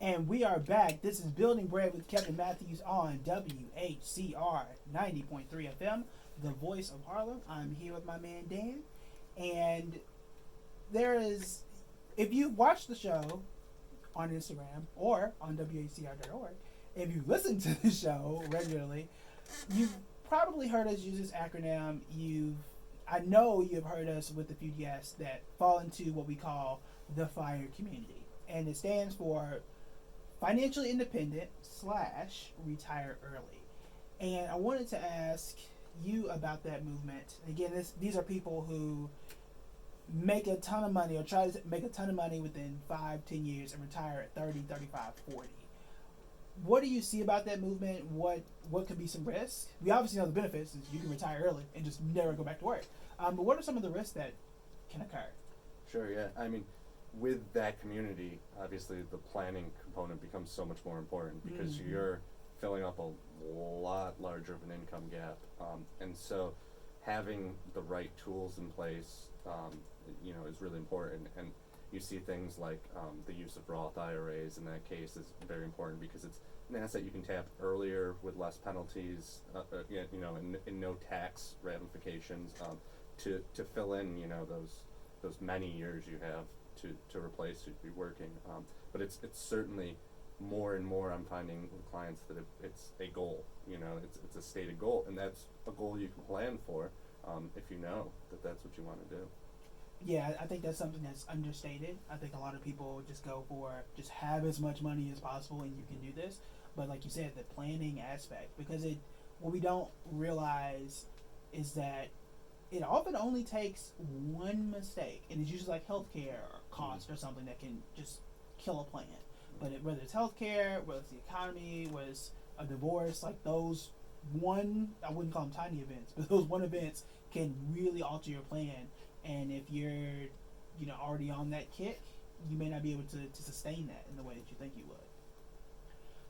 And we are back. This is Building Bread with Kevin Matthews on WHCR 90.3 FM, the voice of Harlem. I'm here with my man Dan. And there is, if you watch the show on Instagram or on WHCR.org, if you listen to the show regularly, you've probably heard us use this acronym. I know you've heard us with a few guests that fall into what we call the FIRE community. And it stands for financially independent / retire early. And I wanted to ask you about that movement. Again, these are people who make a ton of money or try to make a ton of money within 5-10 years and retire at 30, 35, 40. What do you see about that movement? What could be some risks? We obviously know the benefits is you can retire early and just never go back to work. But what are some of the risks that can occur? Sure, yeah. I mean, with that community, obviously the planning component becomes so much more important because you're filling up a lot larger of an income gap. And so having the right tools in place, is really important. And you see things like the use of Roth IRAs in that case is very important because it's an asset you can tap earlier with less penalties, and no tax ramifications to fill in, those many years you have to replace to be working. But it's certainly more and more I'm finding with clients that it's a goal, it's a stated goal, and that's a goal you can plan for if you know that that's what you want to do. Yeah, I think that's something that's understated. I think a lot of people just go for just have as much money as possible and you can do this. But like you said, the planning aspect, because what we don't realize is that it often only takes one mistake, and it's usually like healthcare or cost or something that can just kill a plan. But whether it's healthcare, whether it's the economy, whether it's a divorce, like those I wouldn't call them tiny events, but those one events can really alter your plan. And if you're, already on that kick, you may not be able to sustain that in the way that you think you would.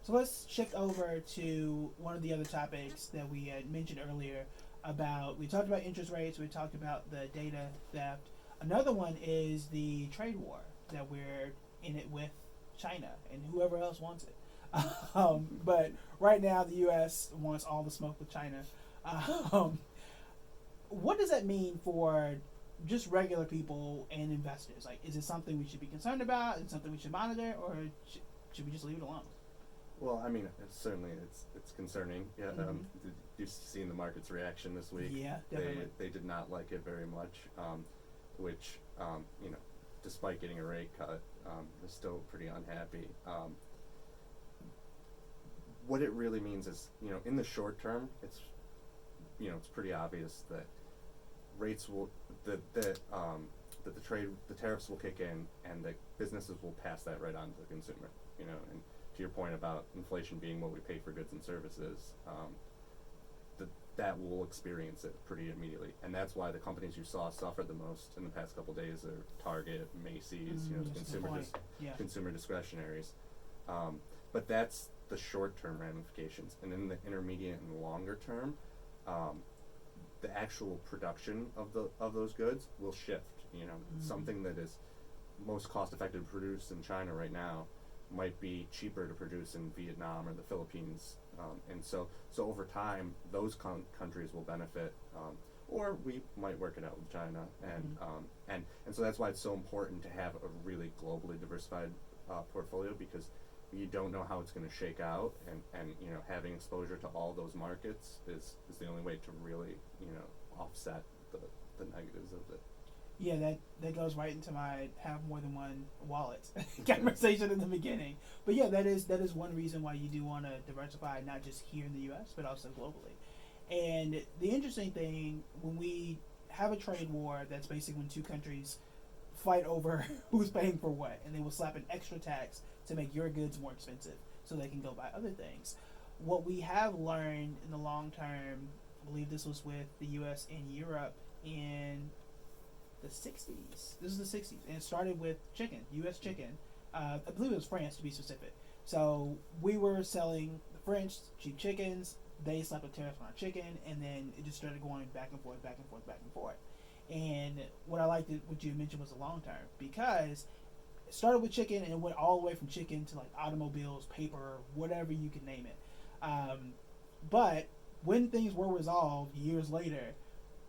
So let's shift over to one of the other topics that we had mentioned earlier we talked about interest rates, we talked about the data theft. Another one is the trade war that we're in it with China and whoever else wants it. But right now the U.S. wants all the smoke with China. What does that mean for just regular people and investors? Like, is it something we should be concerned about? Is it something we should monitor, or should we just leave it alone? Well, I mean, certainly it's concerning. Yeah, you've seen the market's reaction this week. Yeah, definitely. They did not like it very much, which despite getting a rate cut, they're still pretty unhappy. What it really means is, in the short term, it's pretty obvious that rates will the tariffs will kick in and the businesses will pass that right on to the consumer. And to your point about inflation being what we pay for goods and services, that will experience it pretty immediately, and that's why the companies you saw suffer the most in the past couple days are Target, Macy's, consumer discretionaries. But that's the short-term ramifications, and in the intermediate and longer term, the actual production of those goods will shift. Something that is most cost-effective to produce in China right now might be cheaper to produce in Vietnam or the Philippines, and so over time those countries will benefit, or we might work it out with China, and so that's why it's so important to have a really globally diversified portfolio, because you don't know how it's going to shake out, and having exposure to all those markets is the only way to really offset the negatives of it. Yeah, that goes right into my have more than one wallet conversation in the beginning. But yeah, that is one reason why you do want to diversify, not just here in the U.S. but also globally. And the interesting thing, when we have a trade war, that's basically when two countries fight over who's paying for what, and they will slap an extra tax to make your goods more expensive so they can go buy other things. What we have learned in the long term, I believe this was with the U.S. and Europe in the 60s. This is the 60s, and it started with chicken, U.S. chicken. I believe it was France, to be specific. So we were selling the French cheap chickens. They slapped a tariff on our chicken, and then it just started going back and forth, back and forth, back and forth. And what I liked, what you mentioned, was the long term, because it started with chicken and it went all the way from chicken to like automobiles, paper, whatever you can name it. But when things were resolved years later,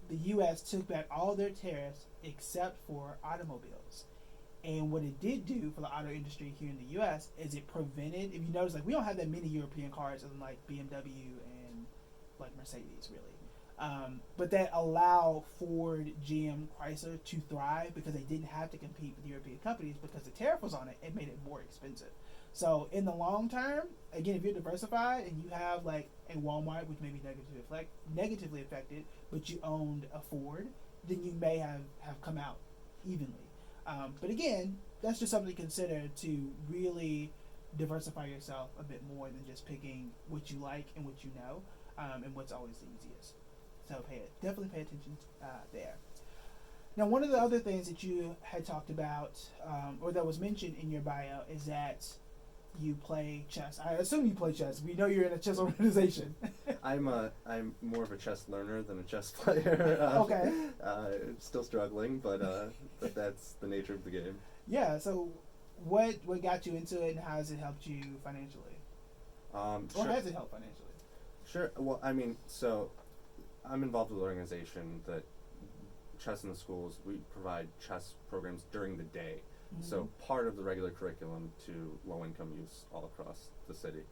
the U.S. took back all their tariffs except for automobiles. And what it did do for the auto industry here in the U.S. is it prevented, if you notice, like we don't have that many European cars other than like BMW and like Mercedes, really. But that allow Ford, GM, Chrysler to thrive because they didn't have to compete with European companies because the tariff was on it. It made it more expensive. So in the long term, again, if you're diversified and you have like a Walmart, which may be negatively affected, but you owned a Ford, then you may have come out evenly. But again, that's just something to consider to really diversify yourself a bit more than just picking what you like and what you know, and what's always the easiest. So definitely pay attention there. Now, one of the other things that you had talked about, or that was mentioned in your bio, is that you play chess. I assume you play chess. We know you're in a chess organization. I'm more of a chess learner than a chess player. Okay. Still struggling, but that's the nature of the game. Yeah. So, what got you into it, and how has it helped you financially? Or Sure. has it helped financially? Sure. Well, I mean, so I'm involved with an organization that chess in the schools. We provide chess programs during the day. Mm-hmm. So part of the regular curriculum to low-income youths all across the city,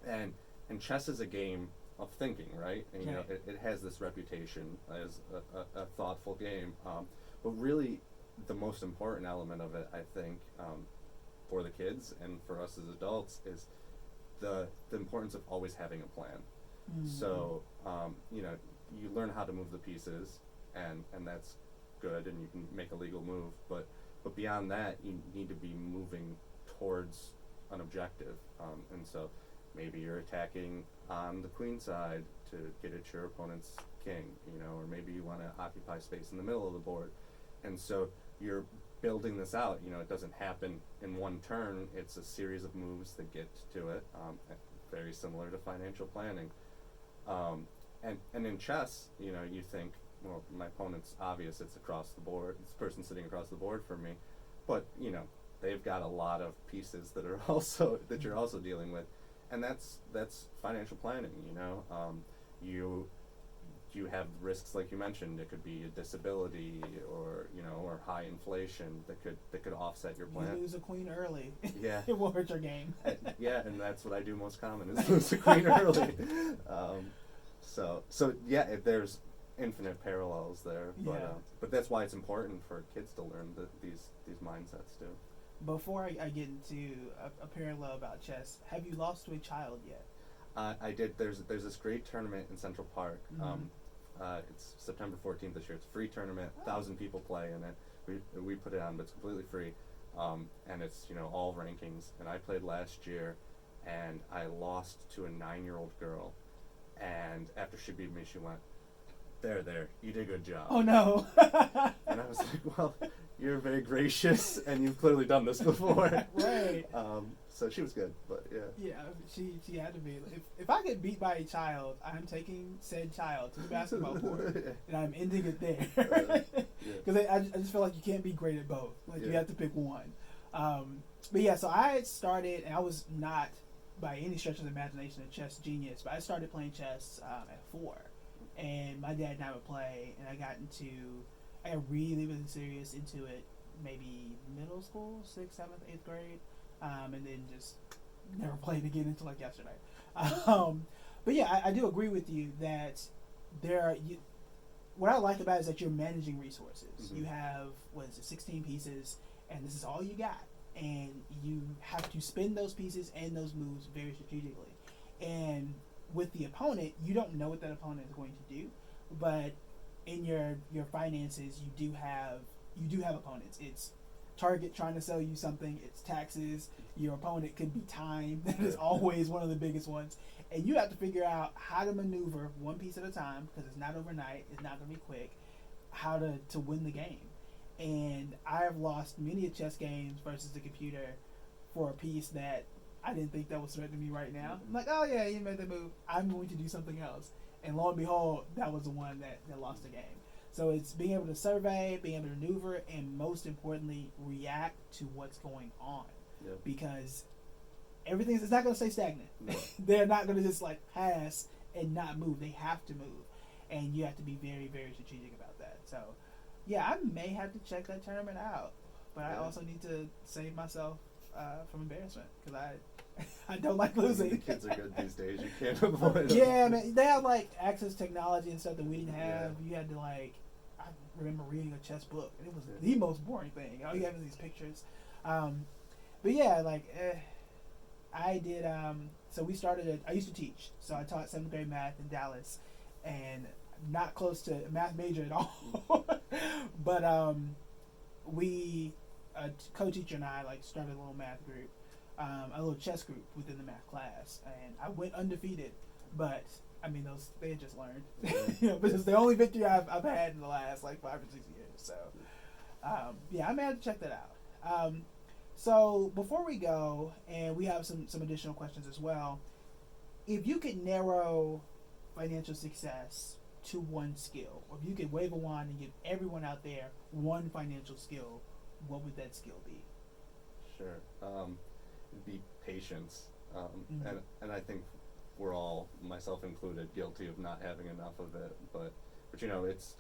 and chess is a game of thinking, right? And you know it has this reputation as a thoughtful game, but really the most important element of it, I think, for the kids and for us as adults is the importance of always having a plan. Mm-hmm. So you know, you learn how to move the pieces, and that's good, and you can make a legal move, but beyond that, you need to be moving towards an objective, and so maybe you're attacking on the queen side to get at your opponent's king, you know, or maybe you want to occupy space in the middle of the board, and so you're building this out. You know, it doesn't happen in one turn. It's a series of moves that get to it, very similar to financial planning, and in chess, you know, you think, well, my opponent's obvious, it's across the board, it's the person sitting across the board from me, but you know, they've got a lot of pieces that are also that you're also dealing with, and that's financial planning. You know, you have risks like you mentioned. It could be a disability, or you know, or high inflation that could offset your plan. You lose a queen early. Yeah. It will hurt your game. Yeah, and that's what I do most common is lose a queen early. So yeah, there's infinite parallels there, but that's why it's important for kids to learn these mindsets too. Before I get into a parallel about chess, have you lost to a child yet? I did. There's this great tournament in Central Park. Mm-hmm. It's September 14th this year. It's a free tournament. 1,000 people play in it. We put it on, but it's completely free. And it's, you know, all rankings. And I played last year, and I lost to a 9-year-old girl. And after she beat me, she went, there, you did a good job. Oh no. And I was like, well, you're very gracious, and you've clearly done this before. Right. So she was good, but yeah. Yeah, she had to be. If I get beat by a child, I'm taking said child to the basketball court, and I'm ending it there. Because I just feel like you can't be great at both. Like you have to pick one. But yeah, so I had started, and I was not by any stretch of the imagination a chess genius, but I started playing chess at 4. And my dad and I would play, and I got really, really serious into it maybe middle school, 6th, 7th, 8th grade, and then just never played again until like yesterday. But yeah, I do agree with you that what I like about it is that you're managing resources. Mm-hmm. You have, 16 pieces, and this is all you got. And you have to spend those pieces and those moves very strategically. And with the opponent, you don't know what that opponent is going to do, but in your finances, you do have opponents. It's Target trying to sell you something. It's taxes. Your opponent could be time. That is always one of the biggest ones, and you have to figure out how to maneuver one piece at a time because it's not overnight. It's not going to be quick. How to win the game, and I have lost many chess games versus the computer for a piece that I didn't think that was threatening me right now. I'm like, oh yeah, you made the move. I'm going to do something else. And lo and behold, that was the one that lost the game. So it's being able to survey, being able to maneuver, and most importantly, react to what's going on. Yep. Because everything's it's not going to stay stagnant. No. They're not going to just like pass and not move. They have to move, and you have to be very, very strategic about that. So, yeah, I may have to check that tournament out, but I also need to save myself from embarrassment because I don't like losing. The kids are good these days. You can't avoid them. Yeah, man, they have like access to technology and stuff that we didn't have. You had to like, I remember reading a chess book, and it was the most boring thing. All you have is these pictures. But yeah, like I did. So we started. I used to teach, so I taught 7th grade math in Dallas, and not close to a math major at all. But we, a co-teacher and I, like started a little math group. A little chess group within the math class, and I went undefeated. But I mean, they had just learned, but it's the only victory I've had in the last like 5 or 6 years. So yeah, I may have to check that out. So before we go, and we have some additional questions as well. If you could narrow financial success to one skill, or if you could wave a wand and give everyone out there one financial skill, what would that skill be? Sure. It'd be patience. And I think we're all, myself included, guilty of not having enough of it. But you know, it's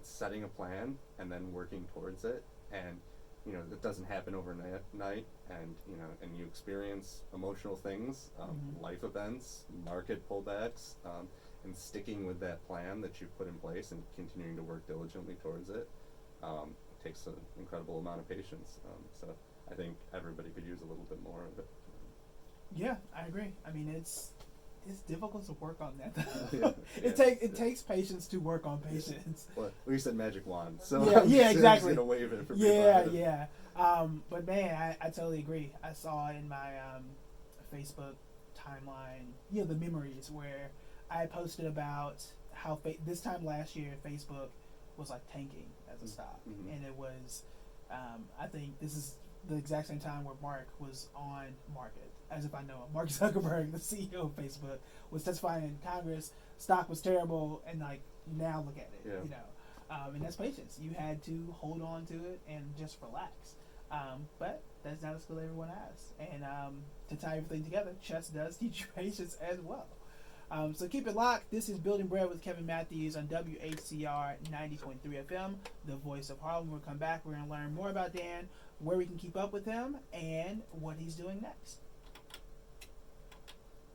setting a plan and then working towards it. And you know, it doesn't happen overnight. And you know, and you experience emotional things, life events, market pullbacks, and sticking with that plan that you put in place and continuing to work diligently towards it. Takes an incredible amount of patience. So I think everybody could use a little bit more of it. Yeah, I agree. I mean, it's difficult to work on that. It takes patience to work on patience. Well, you said magic wand, so yeah, exactly. I'm just gonna wave it for Yeah. But man, I totally agree. I saw in my Facebook timeline, the memories where I posted about how this time last year Facebook was like tanking as a stock, and it was. I think this is the exact same time where Mark was on market. As if I know him. Mark Zuckerberg, the CEO of Facebook, was testifying in Congress. Stock was terrible, and like now look at it. And that's patience. You had to hold on to it and just relax. But that's not a skill everyone has. And to tie everything together, chess does teach you patience as well. So keep it locked. This is Building Bread with Kevin Matthews on WHCR 90.3 FM, the voice of Harlem. We'll come back. We're going to learn more about Dan, where we can keep up with him, and what he's doing next.